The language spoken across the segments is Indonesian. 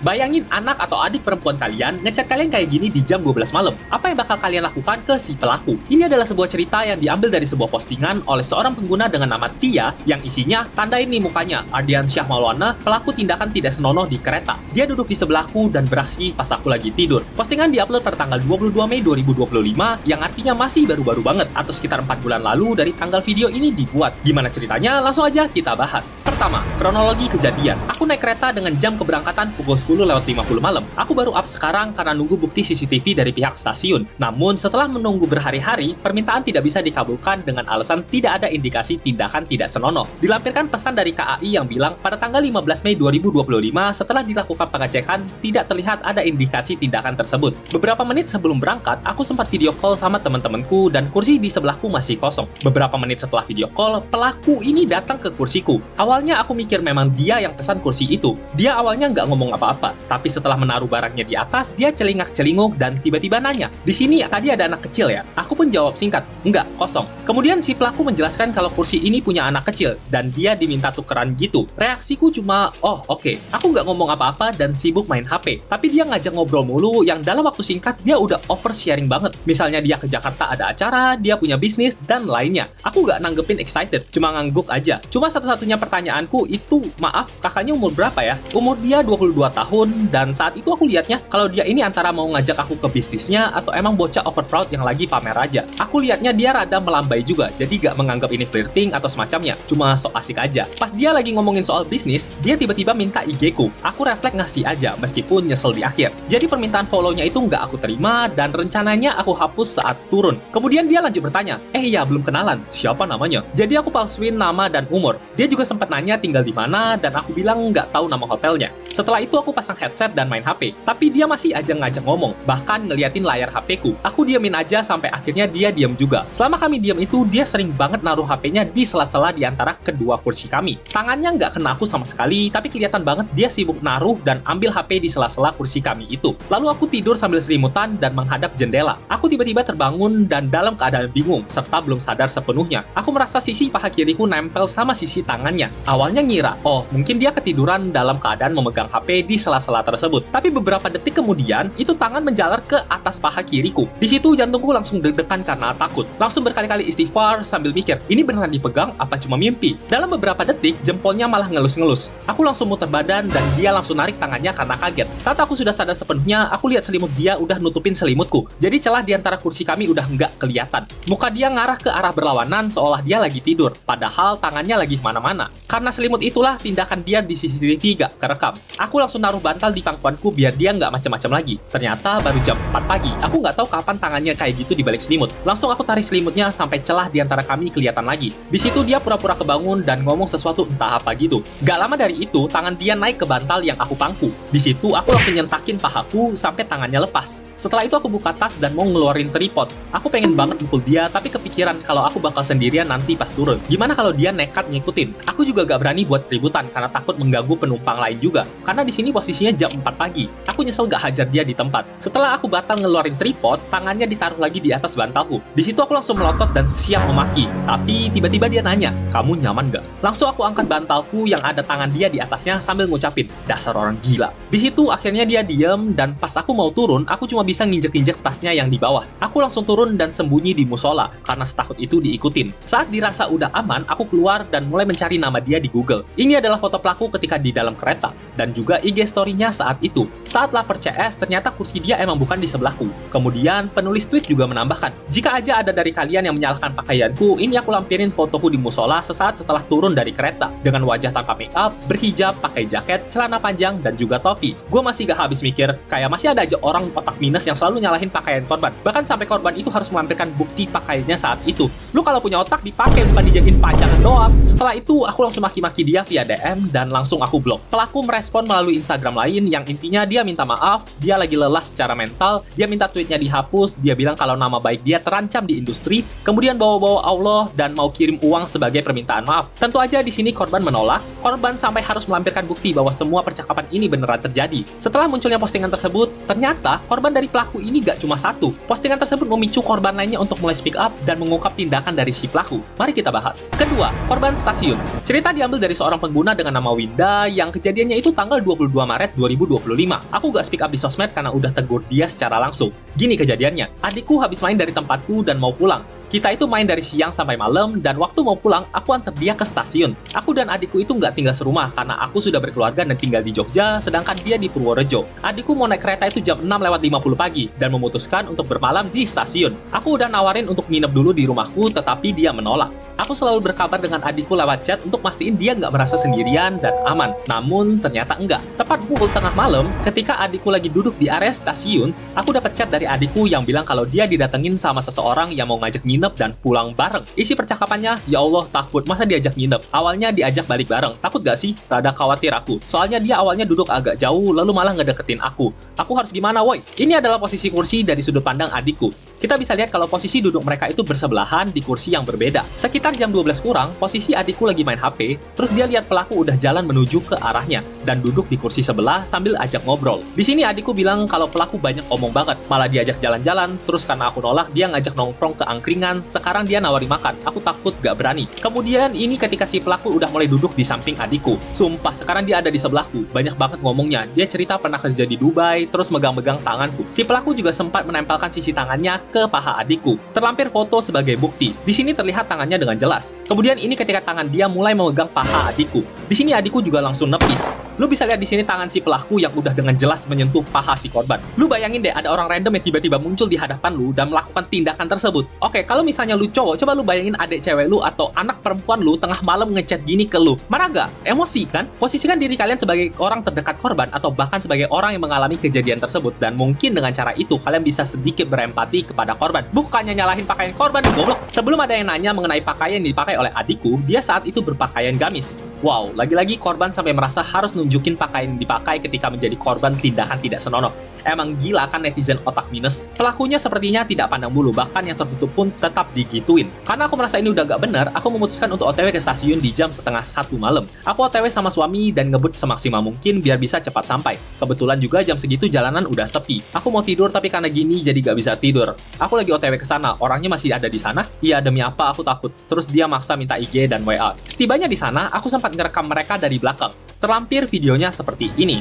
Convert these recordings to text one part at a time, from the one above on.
Bayangin anak atau adik perempuan kalian ngechat kalian kayak gini di jam 12 malam. Apa yang bakal kalian lakukan ke si pelaku? Ini adalah sebuah cerita yang diambil dari sebuah postingan oleh seorang pengguna dengan nama Tia yang isinya, tandain nih mukanya, Ardian Syah Maulana, pelaku tindakan tidak senonoh di kereta. Dia duduk di sebelahku dan beraksi pas aku lagi tidur. Postingan diupload pada tanggal 22 Mei 2025 yang artinya masih baru-baru banget atau sekitar 4 bulan lalu dari tanggal video ini dibuat. Gimana ceritanya? Langsung aja kita bahas. Pertama, kronologi kejadian. Aku naik kereta dengan jam keberangkatan pukul 10:50 malam. Aku baru up sekarang karena nunggu bukti CCTV dari pihak stasiun. Namun, setelah menunggu berhari-hari, permintaan tidak bisa dikabulkan dengan alasan tidak ada indikasi tindakan tidak senonoh. Dilampirkan pesan dari KAI yang bilang, pada tanggal 15 Mei 2025, setelah dilakukan pengecekan, tidak terlihat ada indikasi tindakan tersebut. Beberapa menit sebelum berangkat, aku sempat video call sama teman-temanku dan kursi di sebelahku masih kosong. Beberapa menit setelah video call, pelaku ini datang ke kursiku. Awalnya aku mikir memang dia yang pesan kursi itu. Dia awalnya nggak ngomong apa-apa. Tapi setelah menaruh barangnya di atas, dia celingak-celinguk dan tiba-tiba nanya, "Di sini tadi ada anak kecil ya?" Aku pun jawab singkat, "Enggak, kosong." Kemudian si pelaku menjelaskan kalau kursi ini punya anak kecil dan dia diminta tukeran gitu. Reaksiku cuma, "Oh, oke." Aku nggak ngomong apa-apa dan sibuk main HP. Tapi dia ngajak ngobrol mulu yang dalam waktu singkat dia udah oversharing banget. Misalnya dia ke Jakarta ada acara, dia punya bisnis, dan lainnya. Aku nggak nanggepin excited, cuma ngangguk aja. Cuma satu-satunya pertanyaanku itu, "Maaf, kakaknya umur berapa ya?" Umur dia 22 tahun. Dan saat itu aku lihatnya kalau dia ini antara mau ngajak aku ke bisnisnya atau emang bocah overproud yang lagi pamer aja. Aku lihatnya dia rada melambai juga, jadi gak menganggap ini flirting atau semacamnya, cuma sok asik aja. Pas dia lagi ngomongin soal bisnis, dia tiba-tiba minta IG ku. Aku refleks ngasih aja, meskipun nyesel di akhir. Jadi permintaan follow-nya itu nggak aku terima dan rencananya aku hapus saat turun. Kemudian dia lanjut bertanya, iya belum kenalan, siapa namanya? Jadi aku palsuin nama dan umur. Dia juga sempat nanya tinggal di mana dan aku bilang nggak tahu nama hotelnya. Setelah itu aku pasang headset dan main HP, tapi dia masih aja ngajak ngomong, bahkan ngeliatin layar HP ku. Aku diamin aja sampai akhirnya dia diam juga. Selama kami diam itu, dia sering banget naruh HP-nya di sela-sela di antara kedua kursi kami. Tangannya nggak kena aku sama sekali, tapi kelihatan banget dia sibuk naruh dan ambil HP di sela-sela kursi kami itu. Lalu aku tidur sambil selimutan dan menghadap jendela. Aku tiba-tiba terbangun dan dalam keadaan bingung, serta belum sadar sepenuhnya. Aku merasa sisi paha kiriku nempel sama sisi tangannya. Awalnya ngira, oh mungkin dia ketiduran dalam keadaan memegang HP di sela-sela tersebut. Tapi beberapa detik kemudian, itu tangan menjalar ke atas paha kiriku. Di situ jantungku langsung deg-degan karena takut. Langsung berkali-kali istighfar sambil mikir, ini beneran dipegang apa cuma mimpi? Dalam beberapa detik, jempolnya malah ngelus-ngelus. Aku langsung muter badan dan dia langsung narik tangannya karena kaget. Saat aku sudah sadar sepenuhnya, aku lihat selimut dia udah nutupin selimutku. Jadi celah di antara kursi kami udah nggak kelihatan. Muka dia ngarah ke arah berlawanan seolah dia lagi tidur, padahal tangannya lagi kemana-mana. Karena selimut itulah tindakan dia di CCTV gak kerekam. Aku langsung naruh bantal di pangkuanku biar dia nggak macam-macam lagi. Ternyata baru jam 4 pagi. Aku nggak tahu kapan tangannya kayak gitu di balik selimut. Langsung aku tarik selimutnya sampai celah di antara kami kelihatan lagi. Di situ dia pura-pura kebangun dan ngomong sesuatu entah apa gitu. Gak lama dari itu, tangan dia naik ke bantal yang aku pangku. Di situ aku langsung nyentakin pahaku sampai tangannya lepas. Setelah itu aku buka tas dan mau ngeluarin tripod. Aku pengen banget mukul dia, tapi kepikiran kalau aku bakal sendirian nanti pas turun. Gimana kalau dia nekat ngikutin? Aku juga gak berani buat ributan karena takut mengganggu penumpang lain juga. Karena di sini posisinya jam 4 pagi. Aku nyesel gak hajar dia di tempat. Setelah aku batal ngeluarin tripod, tangannya ditaruh lagi di atas bantalku. Di situ aku langsung melotot dan siap memaki. Tapi tiba-tiba dia nanya, "Kamu nyaman gak?" Langsung aku angkat bantalku yang ada tangan dia di atasnya sambil ngucapin, "Dasar orang gila." Di situ akhirnya dia diem dan pas aku mau turun, aku cuma bisa nginjek-injek tasnya yang di bawah. Aku langsung turun dan sembunyi di musola karena setakut itu diikutin. Saat dirasa udah aman, aku keluar dan mulai mencari nama dia di Google. Ini adalah foto pelaku ketika di dalam kereta dan juga IG story-nya saat itu. Saat lapor CS, ternyata kursi dia emang bukan di sebelahku. Kemudian penulis tweet juga menambahkan, "Jika aja ada dari kalian yang menyalahkan pakaianku, ini aku lampirin fotoku di musola sesaat setelah turun dari kereta dengan wajah tanpa make up, berhijab, pakai jaket, celana panjang dan juga topi." Gue masih gak habis mikir, kayak masih ada aja orang otak minus yang selalu nyalahin pakaian korban. Bahkan sampai korban itu harus melampirkan bukti pakaiannya saat itu. Lu kalau punya otak dipakai bukan dijadiin pajangan doang. Setelah itu aku langsung maki-maki dia via DM dan langsung aku blok. Pelaku merespon melalui Instagram Instagram lain yang intinya dia minta maaf, dia lagi lelah secara mental, dia minta tweetnya dihapus, dia bilang kalau nama baik dia terancam di industri, kemudian bawa-bawa Allah dan mau kirim uang sebagai permintaan maaf. Tentu aja di sini korban menolak, korban sampai harus melampirkan bukti bahwa semua percakapan ini beneran terjadi. Setelah munculnya postingan tersebut, ternyata korban dari pelaku ini gak cuma satu. Postingan tersebut memicu korban lainnya untuk mulai speak up dan mengungkap tindakan dari si pelaku. Mari kita bahas. Kedua, korban stasiun. Cerita diambil dari seorang pengguna dengan nama Winda yang kejadiannya itu tanggal 22 Maret 2025. Aku gak speak up di sosmed karena udah tegur dia secara langsung. Gini kejadiannya, adikku habis main dari tempatku dan mau pulang. Kita itu main dari siang sampai malam, dan waktu mau pulang, aku antar dia ke stasiun. Aku dan adikku itu nggak tinggal serumah, karena aku sudah berkeluarga dan tinggal di Jogja, sedangkan dia di Purworejo. Adikku mau naik kereta itu jam 6:50 pagi, dan memutuskan untuk bermalam di stasiun. Aku udah nawarin untuk nginep dulu di rumahku, tetapi dia menolak. Aku selalu berkabar dengan adikku lewat chat untuk mastiin dia nggak merasa sendirian dan aman. Namun, ternyata enggak. Tepat pukul tengah malam, ketika adikku lagi duduk di area stasiun, aku dapat chat dari adikku yang bilang kalau dia didatengin sama seseorang yang mau ngajak nginep dan pulang bareng. Isi percakapannya, ya Allah takut, masa diajak nginep? Awalnya diajak balik bareng. Takut gak sih? Rada khawatir aku. Soalnya dia awalnya duduk agak jauh, lalu malah ngedeketin aku. Aku harus gimana, woi? Ini adalah posisi kursi dari sudut pandang adikku. Kita bisa lihat kalau posisi duduk mereka itu bersebelahan di kursi yang berbeda. Sekitar jam 12 kurang, posisi adikku lagi main HP, terus dia lihat pelaku udah jalan menuju ke arahnya, dan duduk di kursi sebelah sambil ajak ngobrol. Di sini adikku bilang kalau pelaku banyak omong banget, malah diajak jalan-jalan, terus karena aku nolak, dia ngajak nongkrong ke angkringan, sekarang dia nawari makan, aku takut gak berani. Kemudian ini ketika si pelaku udah mulai duduk di samping adikku. Sumpah, sekarang dia ada di sebelahku, banyak banget ngomongnya. Dia cerita pernah kerja di Dubai, terus megang-megang tanganku. Si pelaku juga sempat menempelkan sisi tangannya ke paha adikku. Terlampir foto sebagai bukti. Di sini terlihat tangannya dengan jelas. Kemudian ini ketika tangan dia mulai memegang paha adikku. Di sini adikku juga langsung nepis. Lu bisa lihat di sini tangan si pelaku yang udah dengan jelas menyentuh paha si korban. Lu bayangin deh ada orang random yang tiba-tiba muncul di hadapan lu dan melakukan tindakan tersebut. Oke, kalau misalnya lu cowok, coba lu bayangin adik cewek lu atau anak perempuan lu tengah malam ngechat gini ke lu. Marah gak? Emosi kan? Posisikan diri kalian sebagai orang terdekat korban atau bahkan sebagai orang yang mengalami kejadian tersebut, dan mungkin dengan cara itu kalian bisa sedikit berempati kepada korban. Bukannya nyalahin pakaian korban, goblok. Sebelum ada yang nanya mengenai pakaian yang dipakai oleh adikku, dia saat itu berpakaian gamis. Wow, lagi-lagi korban sampai merasa harus nunjukin pakaian yang dipakai ketika menjadi korban tindakan tidak senonoh. Emang gila kan netizen otak minus? Pelakunya sepertinya tidak pandang bulu, bahkan yang tertutup pun tetap digituin. Karena aku merasa ini udah gak bener, aku memutuskan untuk OTW ke stasiun di jam setengah 1 malam. Aku OTW sama suami dan ngebut semaksimal mungkin biar bisa cepat sampai. Kebetulan juga jam segitu jalanan udah sepi. Aku mau tidur tapi karena gini jadi gak bisa tidur. Aku lagi OTW ke sana, orangnya masih ada di sana. Iya, demi apa aku takut. Terus dia maksa minta IG dan WA. Setibanya di sana, aku sempat ngerekam mereka dari belakang. Terlampir videonya seperti ini.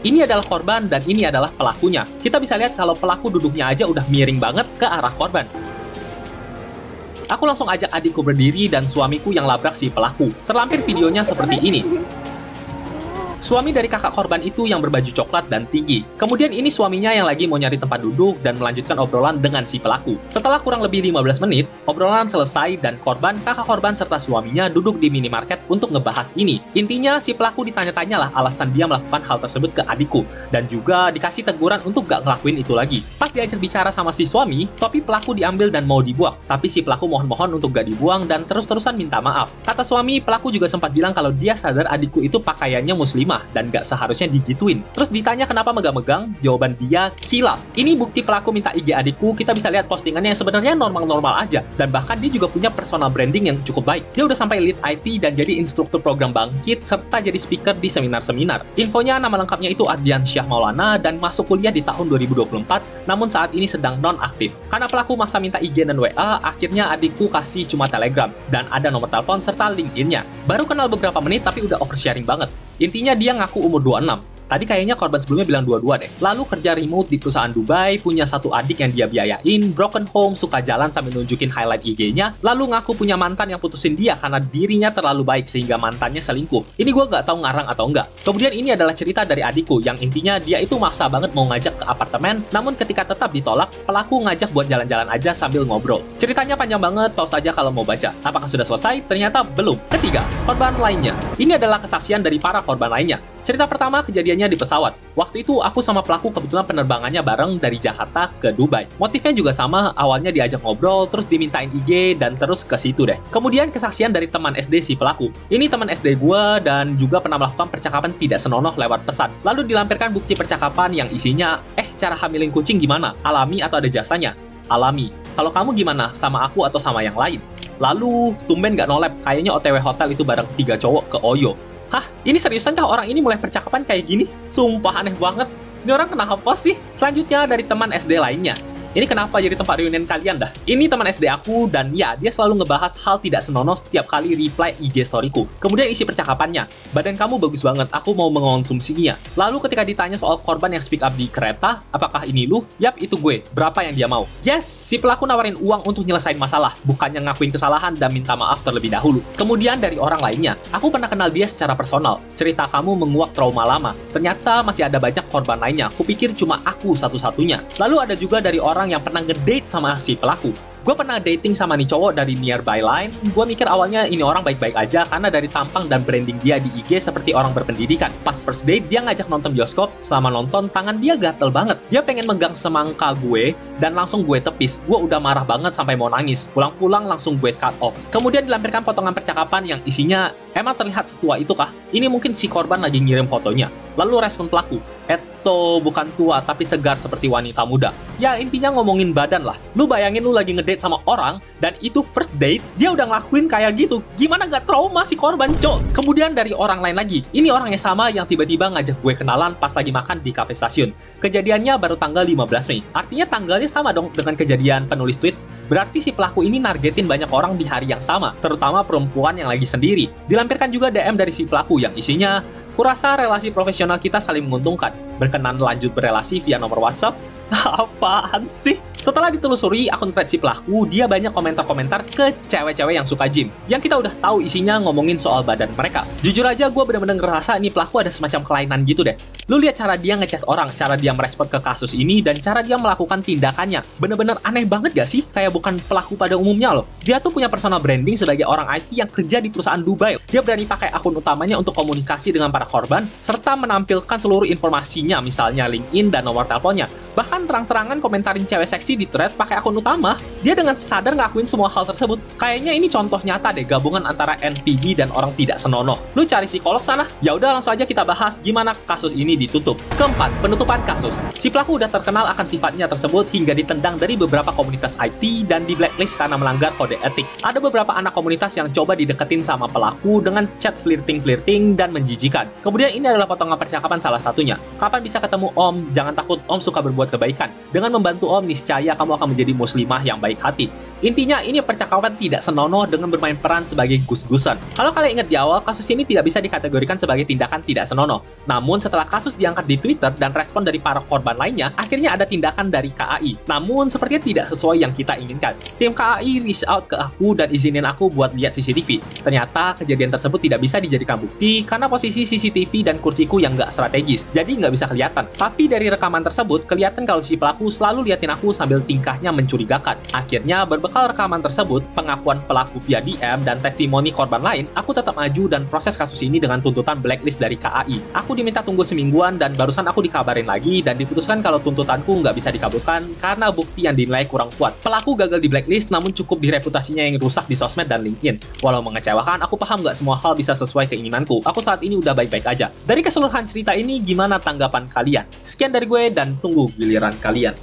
Ini adalah korban dan ini adalah pelakunya. Kita bisa lihat kalau pelaku duduknya aja udah miring banget ke arah korban. Aku langsung ajak adikku berdiri dan suamiku yang labrak si pelaku. Terlampir videonya seperti ini. Suami dari kakak korban itu yang berbaju coklat dan tinggi. Kemudian ini suaminya yang lagi mau nyari tempat duduk dan melanjutkan obrolan dengan si pelaku. Setelah kurang lebih 15 menit, obrolan selesai dan korban, kakak korban serta suaminya duduk di minimarket untuk ngebahas ini. Intinya si pelaku ditanya-tanyalah alasan dia melakukan hal tersebut ke adikku. Dan juga dikasih teguran untuk gak ngelakuin itu lagi. Pas diajak bicara sama si suami, topi pelaku diambil dan mau dibuang. Tapi si pelaku mohon-mohon untuk gak dibuang dan terus-terusan minta maaf. Kata suami, pelaku juga sempat bilang kalau dia sadar adikku itu pakaiannya muslimah dan gak seharusnya digituin. Terus ditanya kenapa megang-megang, jawaban dia khilaf. Ini bukti pelaku minta IG adikku. Kita bisa lihat postingannya yang sebenarnya normal-normal aja, dan bahkan dia juga punya personal branding yang cukup baik. Dia udah sampai lead IT dan jadi instruktur program Bangkit serta jadi speaker di seminar-seminar. Infonya nama lengkapnya itu Ardian Syah Maulana dan masuk kuliah di tahun 2024, namun saat ini sedang non-aktif. Karena pelaku maksa minta IG dan WA, akhirnya adikku kasih cuma Telegram dan ada nomor telepon serta LinkedIn-nya. Baru kenal beberapa menit tapi udah oversharing banget. Intinya dia ngaku umur 26. Tadi kayaknya korban sebelumnya bilang 22 deh. Lalu kerja remote di perusahaan Dubai, punya satu adik yang dia biayain, broken home, suka jalan sambil nunjukin highlight IG-nya, lalu ngaku punya mantan yang putusin dia karena dirinya terlalu baik sehingga mantannya selingkuh. Ini gue gak tahu ngarang atau enggak. Kemudian ini adalah cerita dari adikku yang intinya dia itu maksa banget mau ngajak ke apartemen, namun ketika tetap ditolak, pelaku ngajak buat jalan-jalan aja sambil ngobrol. Ceritanya panjang banget, pause aja kalau mau baca. Apakah sudah selesai? Ternyata belum. Ketiga, korban lainnya. Ini adalah kesaksian dari para korban lainnya. Cerita pertama kejadiannya di pesawat. Waktu itu aku sama pelaku kebetulan penerbangannya bareng dari Jakarta ke Dubai. Motifnya juga sama, awalnya diajak ngobrol, terus dimintain IG, dan terus ke situ deh. Kemudian kesaksian dari teman SD si pelaku. Ini teman SD gue dan juga pernah melakukan percakapan tidak senonoh lewat pesan. Lalu dilampirkan bukti percakapan yang isinya, cara hamilin kucing gimana? Alami atau ada jasanya? Alami. Kalau kamu gimana? Sama aku atau sama yang lain? Lalu, tumben gak nolep, kayaknya OTW hotel itu bareng 3 cowok ke Oyo. Hah? Ini seriusan kah orang ini mulai percakapan kayak gini? Sumpah aneh banget. Ini orang kenapa sih? Selanjutnya dari teman SD lainnya. Ini kenapa jadi tempat reunian kalian dah? Ini teman SD aku dan ya, dia selalu ngebahas hal tidak senonoh setiap kali reply IG storyku. Kemudian isi percakapannya, badan kamu bagus banget, aku mau mengonsumsinya. Lalu ketika ditanya soal korban yang speak up di kereta, apakah ini lu? Yap, itu gue. Berapa yang dia mau? Yes, si pelaku nawarin uang untuk nyelesain masalah, bukannya ngakuin kesalahan dan minta maaf terlebih dahulu. Kemudian dari orang lainnya, aku pernah kenal dia secara personal. Cerita kamu menguak trauma lama. Ternyata masih ada banyak korban lainnya. Kupikir cuma aku satu-satunya. Lalu ada juga dari orang yang pernah ngedate sama si pelaku. Gue pernah dating sama nih cowok dari Nearby Line. Gue mikir awalnya ini orang baik-baik aja karena dari tampang dan branding dia di IG seperti orang berpendidikan. Pas first date, dia ngajak nonton bioskop. Selama nonton, tangan dia gatel banget. Dia pengen megang semangka gue dan langsung gue tepis. Gue udah marah banget sampai mau nangis. Pulang-pulang langsung gue cut off. Kemudian dilampirkan potongan percakapan yang isinya, emang terlihat setua itu kah? Ini mungkin si korban lagi ngirim fotonya. Lalu respon pelaku, Eto bukan tua tapi segar seperti wanita muda. Ya intinya ngomongin badan lah. Lu bayangin lu lagi ngedate sama orang dan itu first date dia udah ngelakuin kayak gitu. Gimana gak trauma si korban, cok? Kemudian dari orang lain lagi. Ini orang yang sama yang tiba-tiba ngajak gue kenalan pas lagi makan di cafe stasiun. Kejadiannya baru tanggal 15 Mei. Artinya tanggalnya sama dong dengan kejadian penulis tweet. Berarti si pelaku ini nargetin banyak orang di hari yang sama, terutama perempuan yang lagi sendiri. Dilampirkan juga DM dari si pelaku yang isinya, kurasa relasi profesional kita saling menguntungkan. Berkenan lanjut berelasi via nomor WhatsApp? Apaan sih? Setelah ditelusuri akun thread si pelaku, dia banyak komentar-komentar ke cewek-cewek yang suka gym. Yang kita udah tahu isinya ngomongin soal badan mereka. Jujur aja gue bener-bener ngerasa ini pelaku ada semacam kelainan gitu deh. Lu lihat cara dia ngechat orang, cara dia merespon ke kasus ini, dan cara dia melakukan tindakannya. Bener-bener aneh banget gak sih? Kayak bukan pelaku pada umumnya loh. Dia tuh punya personal branding sebagai orang IT yang kerja di perusahaan Dubai. Dia berani pakai akun utamanya untuk komunikasi dengan para korban, serta menampilkan seluruh informasinya, misalnya LinkedIn dan nomor teleponnya. Bahkan terang-terangan komentarin cewek seksi di thread pakai akun utama. Dia dengan sadar ngakuin semua hal tersebut. Kayaknya ini contoh nyata deh gabungan antara NPD dan orang tidak senonoh. Lu cari psikolog sana? Ya udah langsung aja kita bahas gimana kasus ini ditutup. Keempat, penutupan kasus. Si pelaku udah terkenal akan sifatnya tersebut hingga ditendang dari beberapa komunitas IT dan di blacklist karena melanggar kode etik. Ada beberapa anak komunitas yang coba dideketin sama pelaku dengan chat flirting dan menjijikan. Kemudian ini adalah potongan percakapan salah satunya. Kapan bisa ketemu Om? Jangan takut, Om suka berbuat kebaikan. Dengan membantu Om, niscaya kamu akan menjadi muslimah yang baik hati. Intinya ini percakapan tidak senonoh dengan bermain peran sebagai gus-gusan. Kalau kalian ingat di awal, kasus ini tidak bisa dikategorikan sebagai tindakan tidak senonoh. Namun setelah kasus diangkat di Twitter dan respon dari para korban lainnya, akhirnya ada tindakan dari KAI. Namun sepertinya tidak sesuai yang kita inginkan. Tim KAI reach out ke aku dan izinin aku buat lihat CCTV. Ternyata kejadian tersebut tidak bisa dijadikan bukti karena posisi CCTV dan kursiku yang nggak strategis, jadi nggak bisa kelihatan. Tapi dari rekaman tersebut, kelihatan kalau si pelaku selalu liatin aku sambil tingkahnya mencurigakan. Akhirnya berbekal rekaman tersebut, pengakuan pelaku via DM dan testimoni korban lain, aku tetap maju dan proses kasus ini dengan tuntutan blacklist dari KAI. Aku diminta tunggu semingguan dan barusan aku dikabarin lagi dan diputuskan kalau tuntutanku nggak bisa dikabulkan karena bukti yang dinilai kurang kuat. Pelaku gagal di blacklist namun cukup di reputasinya yang rusak di sosmed dan LinkedIn. Walau mengecewakan, aku paham nggak semua hal bisa sesuai keinginanku. Aku saat ini udah baik-baik aja. Dari keseluruhan cerita ini, gimana tanggapan kalian? Sekian dari gue dan tunggu giliran kalian.